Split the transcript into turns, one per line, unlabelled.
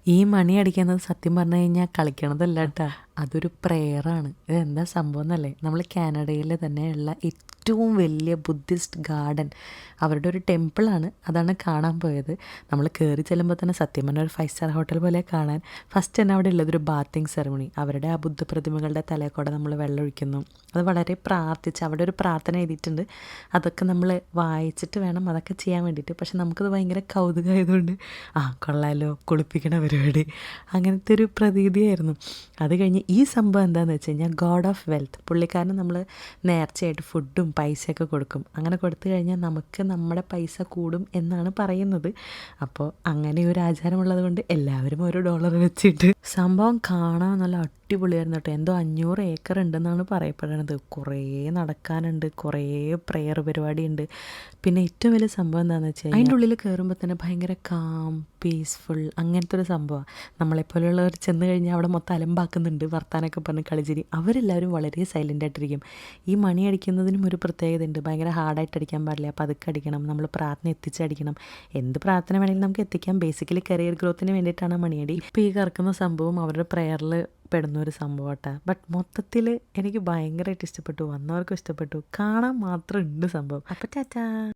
ഈ മണി അടിക്കുന്നത് സത്യം പറഞ്ഞു കഴിഞ്ഞാൽ കളിക്കണതല്ല കേട്ടോ, അതൊരു പ്രെയറാണ്. ഇതെന്താ സംഭവം എന്നല്ലേ, നമ്മൾ കാനഡയിൽ തന്നെയുള്ള ഏറ്റവും വലിയ ബുദ്ധിസ്റ്റ് ഗാർഡൻ, അവരുടെ ഒരു ടെമ്പിളാണ്. അതാണ് കാണാൻ പോയത്. നമ്മൾ കയറി ചെല്ലുമ്പോൾ തന്നെ സത്യം പറഞ്ഞാൽ ഒരു 5 സ്റ്റാർ ഹോട്ടൽ പോലെ കാണാൻ. ഫസ്റ്റ് തന്നെ അവിടെ ഉള്ളതൊരു ബാത്തിങ് സെറമണി. അവരുടെ ആ ബുദ്ധ പ്രതിമകളുടെ തലയിൽ കൂടെ നമ്മൾ വെള്ളം ഒഴിക്കുന്നു. അത് വളരെ പ്രാർത്ഥിച്ച് അവിടെ ഒരു പ്രാർത്ഥന എഴുതിയിട്ടുണ്ട്. അതൊക്കെ നമ്മൾ വായിച്ചിട്ട് വേണം അതൊക്കെ ചെയ്യാൻ വേണ്ടിയിട്ട്. പക്ഷെ നമുക്കത് ഭയങ്കര കൗതുകമായതുകൊണ്ട് കൊള്ളാലോ കുളിപ്പിക്കണ പരിപാടി, അങ്ങനത്തെ ഒരു പ്രതീതിയായിരുന്നു. അത് കഴിഞ്ഞ് ഈ സംഭവം എന്താണെന്ന് വെച്ച് കഴിഞ്ഞാൽ ഗോഡ് ഓഫ് വെൽത്ത്, പുള്ളിക്കാരന് നമ്മൾ നേർച്ചയായിട്ട് ഫുഡും പൈസയൊക്കെ കൊടുക്കും. അങ്ങനെ കൊടുത്തു കഴിഞ്ഞാൽ നമുക്ക് നമ്മുടെ പൈസ കൂടും എന്നാണ് പറയുന്നത്. അപ്പോൾ അങ്ങനെ ഒരു ആചാരമുള്ളത് കൊണ്ട് എല്ലാവരും $1 വെച്ചിട്ട് സംഭവം കാണാൻ നല്ല അടിപൊളിയായിരുന്നു കേട്ടോ. എന്തോ 500 ഏക്കർ ഉണ്ടെന്നാണ് പറയപ്പെടുന്നത്. കുറേ നടക്കാനുണ്ട്, കുറേ പ്രെയർ പരിപാടിയുണ്ട്. പിന്നെ ഏറ്റവും വലിയ സംഭവം എന്താണെന്ന് വെച്ചാൽ അതിൻ്റെ ഉള്ളിൽ കയറുമ്പോൾ തന്നെ ഭയങ്കര കാം, പീസ്ഫുൾ അങ്ങനത്തെ ഒരു സംഭവമാണ്. നമ്മളെപ്പോലെയുള്ളവർ ചെന്ന് കഴിഞ്ഞാൽ അവിടെ മൊത്തം അലമ്പാക്കുന്നുണ്ട്, വർത്താനൊക്കെ പറഞ്ഞ് കളിച്ചിരി. അവരെല്ലാവരും വളരെ സൈലൻ്റ് ആയിട്ടിരിക്കും. ഈ മണി അടിക്കുന്നതിനും ഒരു പ്രത്യേകത ഉണ്ട്. ഭയങ്കര ഹാർഡായിട്ട് അടിക്കാൻ പാടില്ല, പതുക്കെ അടിക്കണം, നമ്മൾ പ്രാർത്ഥന എത്തിച്ചടിക്കണം. എന്ത് പ്രാർത്ഥന വേണമെങ്കിലും നമുക്ക് എത്തിക്കാം. ബേസിക്കലി കരിയർ ഗ്രോത്തിന് വേണ്ടിയിട്ടാണ് മണിയടി. ഇപ്പോൾ ഈ കറക്കുന്ന സംഭവം അവരുടെ പ്രെയറിൽ പെടുന്ന ഒരു സംഭവമാട്ടാ. ബട്ട് മൊത്തത്തിൽ എനിക്ക് ഭയങ്കരമായിട്ട് ഇഷ്ടപ്പെട്ടു, വന്നവർക്കും ഇഷ്ടപ്പെട്ടു, കാണാൻ മാത്രം ഉണ്ട് സംഭവം. അപ്പോൾ ടാറ്റാ.